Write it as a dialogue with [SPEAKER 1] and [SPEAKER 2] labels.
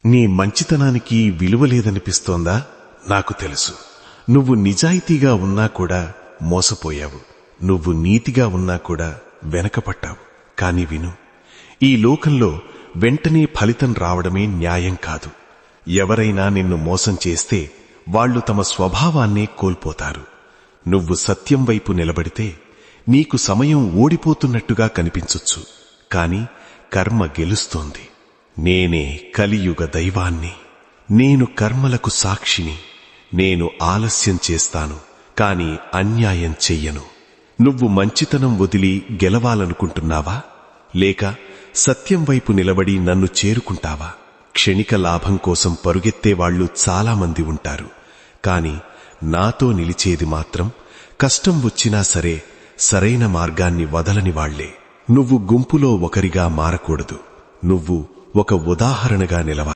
[SPEAKER 1] నీ మంచితనానికి విలువ లేదనిపిస్తోందా? నాకు తెలుసు. నువ్వు నిజాయితీగా ఉన్నా కూడా మోసపోయావు. నువ్వు నీతిగా ఉన్నా కూడా వెనకపట్టావు. కాని విను, ఈ లోకంలో వెంటనే ఫలితం రావడమే న్యాయం కాదు. ఎవరైనా నిన్ను మోసం చేస్తే వాళ్లు తమ స్వభావాన్నే కోల్పోతారు. నువ్వు సత్యం వైపు నిలబడితే నీకు సమయం ఓడిపోతున్నట్టుగా కనిపించొచ్చు, కాని కర్మ గెలుస్తోంది. నేనే కలియుగ దైవాన్ని. నేను కర్మలకు సాక్షిని. నేను ఆలస్యం చేస్తాను, కాని అన్యాయం చెయ్యను. నువ్వు మంచితనం వదిలి గెలవాలనుకుంటున్నావా? లేక సత్యం వైపు నిలబడి నన్ను చేరుకుంటావా? క్షణిక లాభం కోసం పరుగెత్తేవాళ్లు చాలామంది ఉంటారు, కాని నాతో నిలిచేది మాత్రం కష్టం వచ్చినా సరే సరైన మార్గాన్ని వదలని వాళ్లే. నువ్వు గుంపులో ఒకరిగా మారకూడదు. నువ్వు ఒక ఉదాహరణగా నిలవాలి.